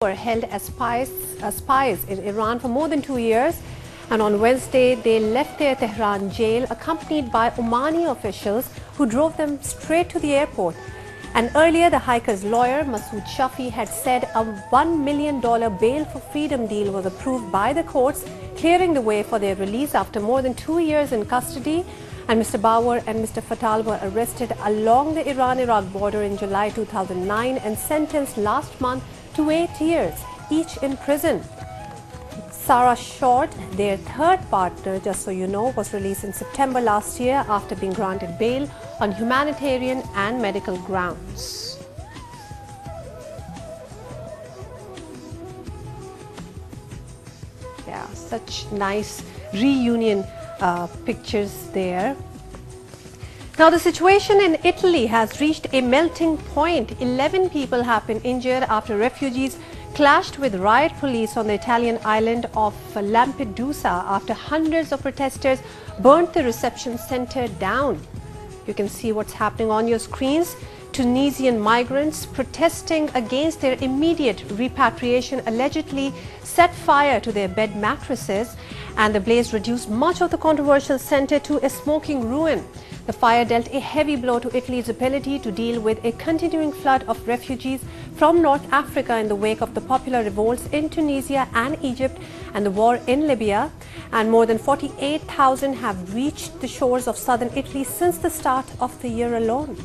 were held as spies in Iran for more than 2 years, and on Wednesday they left their Tehran jail accompanied by Omani officials who drove them straight to the airport. And earlier, the hikers' lawyer Masood Shafi had said a $1 million bail for freedom deal was approved by the courts, clearing the way for their release after more than 2 years in custody. And Mr. Bawar and Mr. Fatal were arrested along the Iran-Iraq border in July 2009 and sentenced last month to 8 years, each in prison. Sarah Short, their third partner, just so you know, was released in September last year after being granted bail on humanitarian and medical grounds. Yeah, such nice reunion pictures there. Now, the situation in Italy has reached a melting point. 11 people have been injured after refugees clashed with riot police on the Italian island of Lampedusa after hundreds of protesters burnt the reception center down. You can see what's happening on your screens. Tunisian migrants protesting against their immediate repatriation allegedly set fire to their bed mattresses, and the blaze reduced much of the controversial center to a smoking ruin. The fire dealt a heavy blow to Italy's ability to deal with a continuing flood of refugees from North Africa in the wake of the popular revolts in Tunisia and Egypt and the war in Libya. And more than 48,000 have reached the shores of southern Italy since the start of the year alone.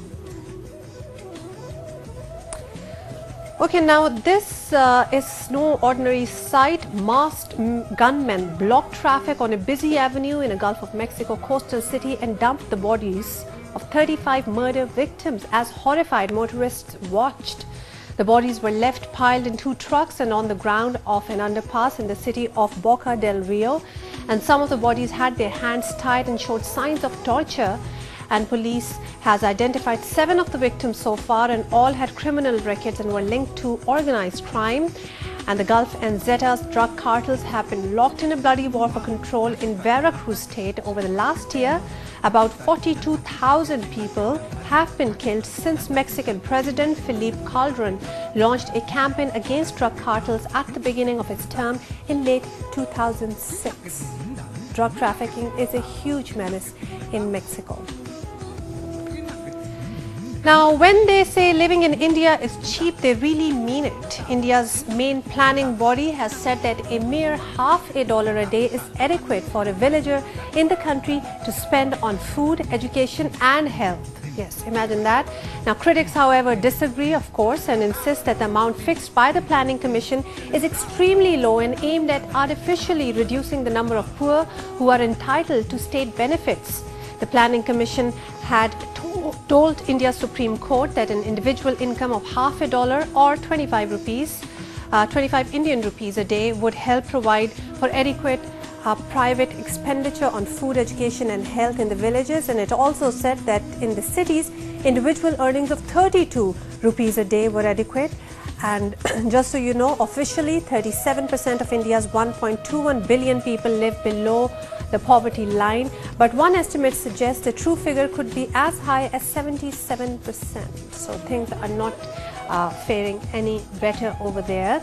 Okay, now this is no ordinary sight. Masked gunmen blocked traffic on a busy avenue in a Gulf of Mexico coastal city and dumped the bodies of 35 murder victims as horrified motorists watched. The bodies were left piled in 2 trucks and on the ground of an underpass in the city of Boca del Rio. And some of the bodies had their hands tied and showed signs of torture. And police has identified 7 of the victims so far, and all had criminal records and were linked to organized crime. And the Gulf and Zetas drug cartels have been locked in a bloody war for control in Veracruz state over the last year. About 42,000 people have been killed since Mexican President Felipe Calderon launched a campaign against drug cartels at the beginning of its term in late 2006. Drug trafficking is a huge menace in Mexico. Now, when they say living in India is cheap, they really mean it. India's main planning body has said that a mere $0.50 a day is adequate for a villager in the country to spend on food, education and health. Yes, imagine that. Now, critics, however, disagree, of course, and insist that the amount fixed by the Planning Commission is extremely low and aimed at artificially reducing the number of poor who are entitled to state benefits. The Planning Commission had told India's Supreme Court that an individual income of $0.50 or 25 Indian rupees a day would help provide for adequate private expenditure on food, education and health in the villages. And it also said that in the cities, individual earnings of 32 rupees a day were adequate. And just so you know, officially 37% of India's 1.21 billion people live below the poverty line, but one estimate suggests the true figure could be as high as 77%. So things are not faring any better over there.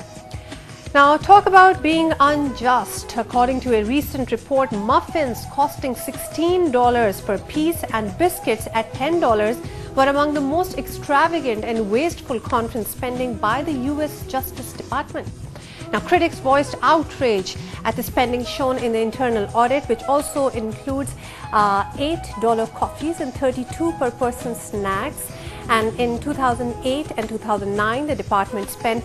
Now, talk about being unjust. According to a recent report, muffins costing $16 per piece and biscuits at $10 were among the most extravagant and wasteful conference spending by the US Justice Department. Now, critics voiced outrage at the spending shown in the internal audit, which also includes $8 coffees and 32 per person snacks. And in 2008 and 2009, the department spent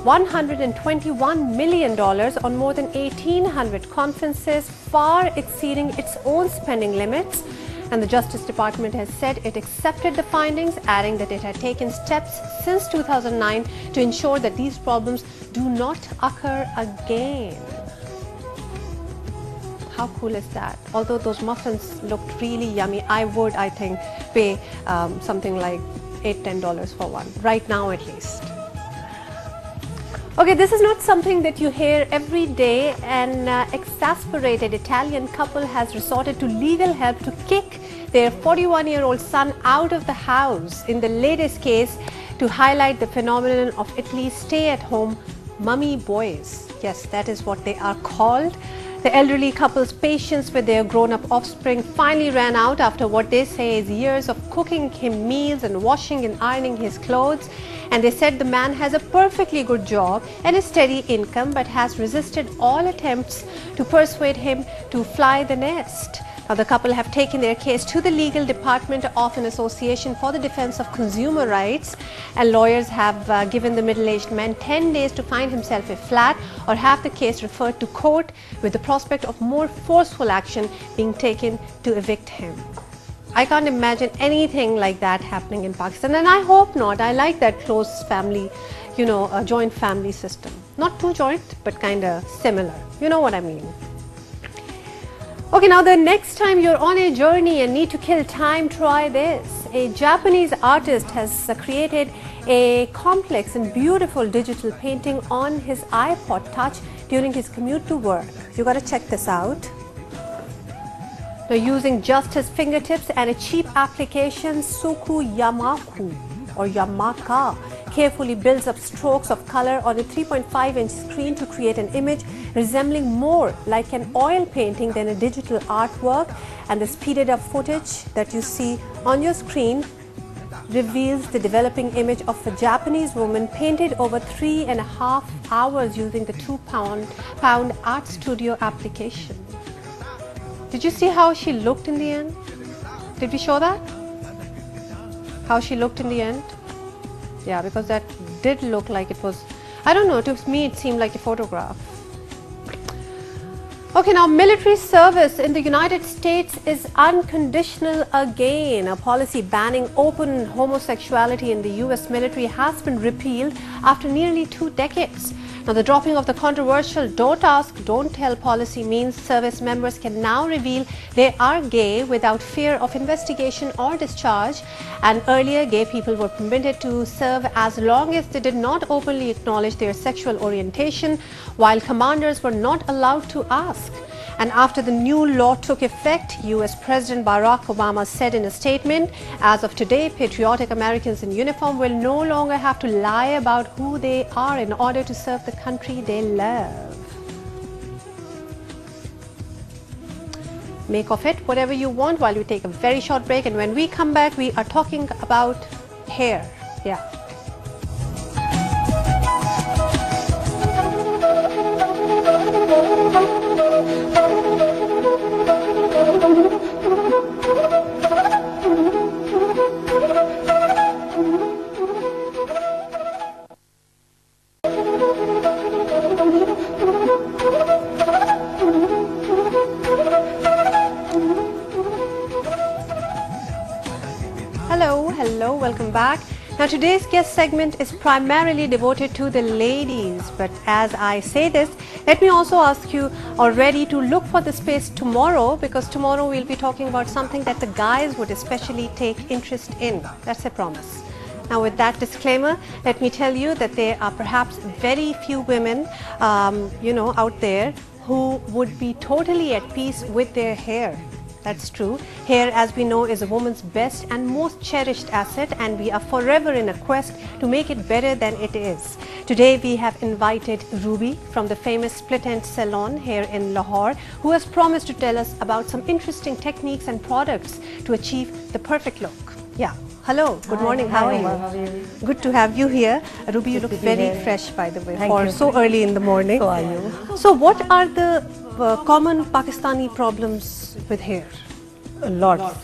$121 million on more than 1,800 conferences, far exceeding its own spending limits. And the Justice Department has said it accepted the findings, adding that it had taken steps since 2009 to ensure that these problems do not occur again. How cool is that? Although those muffins looked really yummy, I would, I think, pay something like $8–10 for one, right now at least. Okay, this is not something that you hear every day. An exasperated Italian couple has resorted to legal help to kick their 41-year-old son out of the house in the latest case to highlight the phenomenon of Italy's stay-at-home mummy boys. Yes, that is what they are called. The elderly couple's patience with their grown-up offspring finally ran out after what they say is years of cooking him meals and washing and ironing his clothes. And they said the man has a perfectly good job and a steady income, but has resisted all attempts to persuade him to fly the nest. Now, the couple have taken their case to the legal department of an association for the defense of consumer rights, and lawyers have given the middle-aged man 10 days to find himself a flat or have the case referred to court, with the prospect of more forceful action being taken to evict him. I can't imagine anything like that happening in Pakistan, and I hope not. I like that close family, a joint family system. Not too joint, but kind of similar. You know what I mean. Okay, now the next time you're on a journey and need to kill time, try this. A Japanese artist has created a complex and beautiful digital painting on his iPod Touch during his commute to work. You got to check this out. Now, using just his fingertips and a cheap application, Yamaku or Yamaka carefully builds up strokes of color on a 3.5-inch screen to create an image resembling more like an oil painting than a digital artwork. And the speeded up footage that you see on your screen reveals the developing image of a Japanese woman painted over 3.5 hours using the 2-pound art studio application. Did you see how she looked in the end? Did we show that? How she looked in the end? Yeah, because that did look like it was, I don't know, to me it seemed like a photograph. Okay, now military service in the United States is unconditional again. A policy banning open homosexuality in the US military has been repealed after nearly 2 decades. Now, the dropping of the controversial "don't ask, don't tell" policy means service members can now reveal they are gay without fear of investigation or discharge. And earlier, gay people were permitted to serve as long as they did not openly acknowledge their sexual orientation, while commanders were not allowed to ask. And after the new law took effect, US President Barack Obama said in a statement, "As of today, patriotic Americans in uniform will no longer have to lie about who they are in order to serve the country they love." Make of it whatever you want while we take a very short break, and when we come back, we are talking about hair. Yeah. Hello, welcome back. Now, today's guest segment is primarily devoted to the ladies, but as I say this, let me also ask you already to look for the space tomorrow, because tomorrow we'll be talking about something that the guys would especially take interest in. That's a promise. Now, with that disclaimer, let me tell you that there are perhaps very few women, out there who would be totally at peace with their hair. That's true. Hair, as we know, is a woman's best and most cherished asset, and we are forever in a quest to make it better than it is. Today, we have invited Ruby from the famous Split End Salon here in Lahore, who has promised to tell us about some interesting techniques and products to achieve the perfect look. Yeah. Hello. Good morning. How are you? How are you? Good to have you here. Ruby, you look very fresh, by the way, for so early in the morning. So are you? So, what are the common Pakistani problems with hair? Lots.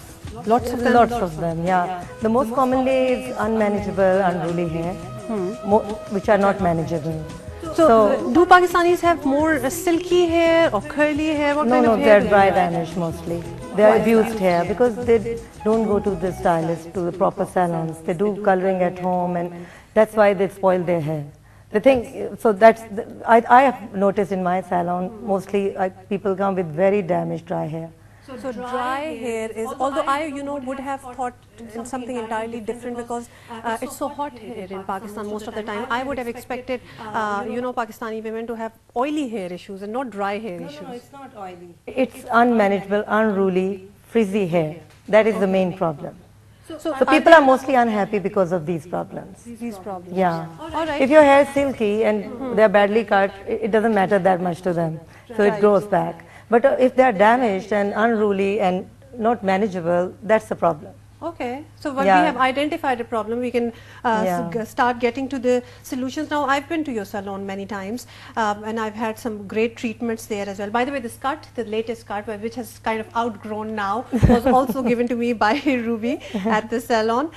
Lots of them? Lots of them, yeah. The most commonly is unmanageable, unruly hair, which are not manageable. So, do Pakistanis have more silky hair or curly hair? What kind of hair? No, they're dry vanish mostly. They're abused hair because they don't go to the stylist, to the proper salons. They do coloring at home, and that's why they spoil their hair. The thing, so I have noticed in my salon, mostly people come with very damaged dry hair. So dry hair is, although I would have thought in something entirely different, because it's so hot here in Pakistan most of the time. I would have expected Pakistani women to have oily hair issues and not dry hair issues. No, it's not oily. It's unmanageable, unruly, frizzy hair. That is the main problem. So people are mostly unhappy because of these problems. These problems. Yeah. All right. If your hair is silky and they're badly cut, it doesn't matter that much to them. So it grows back. But if they're damaged and unruly and not manageable, that's the problem. Okay, so when we have identified a problem, we can start getting to the solutions. Now, I've been to your salon many times and I've had some great treatments there as well. By the way, this cut, the latest cut, which has kind of outgrown now, was also given to me by Ruby at the salon.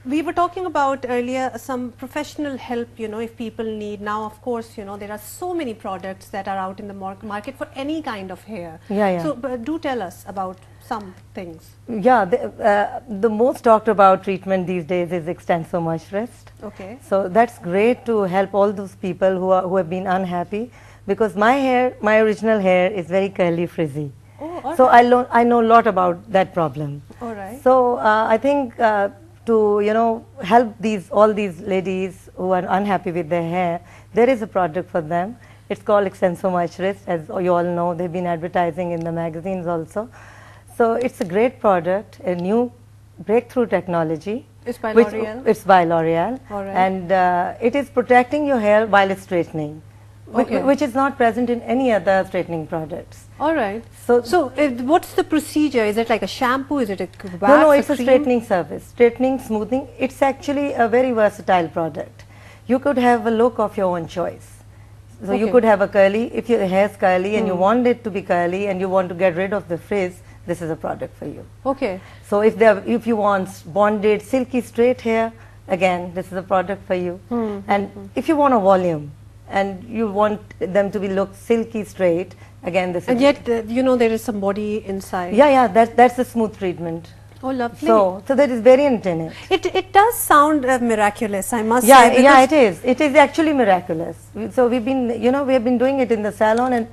We were talking about earlier some professional help, if people need. Now, of course, there are so many products that are out in the market for any kind of hair. So, do tell us about some things. Yeah, the most talked about treatment these days is Extenso Moisturized. Okay. So that's great to help all those people who have been unhappy, because my original hair is very curly, frizzy. Oh, so I know a lot about that problem. All right. So I think to help all these ladies who are unhappy with their hair, there is a product for them. It's called Extenso Moisturized, as you all know. They've been advertising in the magazines also. So it's a great product, a new breakthrough technology. It's by L'Oreal? It's by L'Oreal. All right. And it is protecting your hair while it's straightening, which is not present in any other straightening products. All right. So what's the procedure? Is it like a shampoo? Is it a wax? No, it's a straightening service. Straightening, smoothing. It's actually a very versatile product. You could have a look of your own choice. So you could have a curly, if your hair is curly and you want it to be curly and you want to get rid of the frizz, this is a product for you. Okay. So if you want bonded, silky, straight hair, again, this is a product for you. And if you want a volume and you want them to be look silky, straight, again, this is. And yet, there is some body inside. Yeah, that's a smooth treatment. Oh, lovely. So there is variant in it. It does sound miraculous, I must say. Yeah, it is. It is actually miraculous. So we have been doing it in the salon and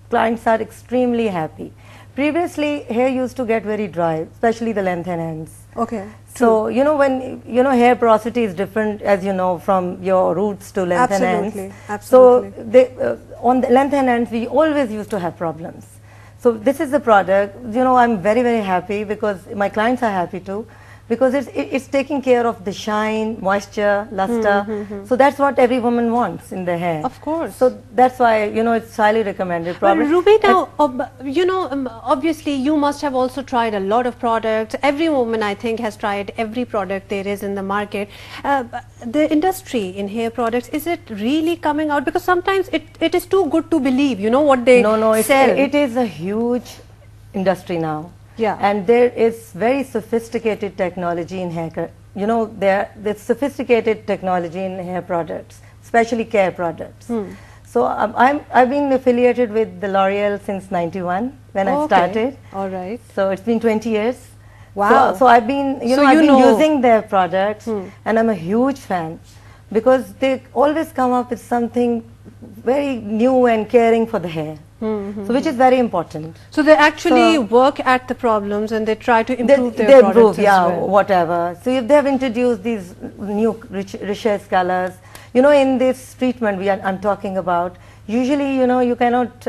clients are extremely happy. Previously, hair used to get very dry, especially the length and ends. Okay. So, when, hair porosity is different, as you know, from your roots to length and ends. Absolutely. So, on the length and ends, we always used to have problems. So, this is the product, I'm very, very happy because my clients are happy too, because it's taking care of the shine, moisture, luster. So that's what every woman wants in their hair. Of course. So that's why, it's highly recommended. Well, Ruby, now, obviously you must have also tried a lot of products. Every woman, I think, has tried every product there is in the market. The industry in hair products, is it really coming out? Because sometimes it is too good to believe, what they sell. It is a huge industry now. Yeah. And there is very sophisticated technology in hair. There's sophisticated technology in hair products, especially care products. So I've been affiliated with the L'Oreal since '91 when I started. All right. So it's been 20 years. Wow. So I've been, I've been using their products, and I'm a huge fan because they always come up with something very new and caring for the hair. So which is very important. So they actually work at the problems and they try to improve their products as well. Whatever. So if they have introduced these new richest colors, in this treatment I'm talking about, usually you cannot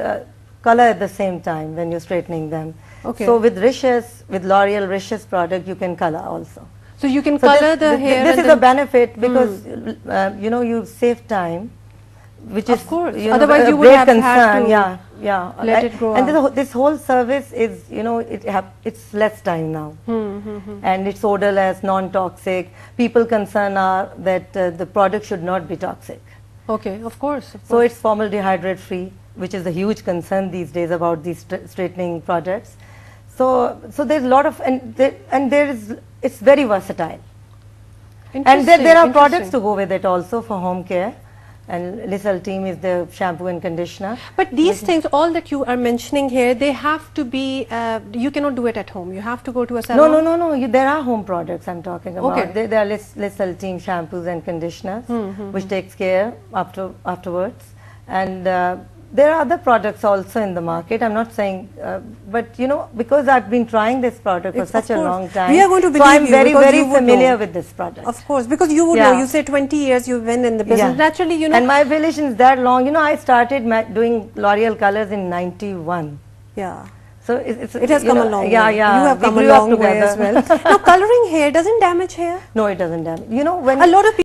color at the same time when you're straightening them. Okay. So with L'Oreal Richest product, you can color also. So you can color the hair. This is a benefit because you save time, which is otherwise you would have had to let it grow. And this whole service is it's less time now, and it's odorless, non-toxic. People concern are that the product should not be toxic. Okay, of course. So it's formaldehyde free, which is a huge concern these days about these straightening products. So there's a lot of it's very versatile. And there are products to go with it also for home care. And Lissel Team is the shampoo and conditioner. But these things, all that you are mentioning here, they have to be, you cannot do it at home. You have to go to a salon. No. There are home products I'm talking about. Okay. There are Lissel Team shampoos and conditioners, which takes care afterwards. And there are other products also in the market. I'm not saying, but because I've been trying this product for such a long time, we are going to believe so I'm you very, very you familiar with this product. Of course, because you would know. You say 20 years you've been in the business. Naturally, And my affiliation is that long. I started doing L'Oreal colors in '91. Yeah. So it has come a long way. Yeah, yeah. You have come a long way as well. Now, coloring hair doesn't damage hair. No, it doesn't damage. You know, when a lot of people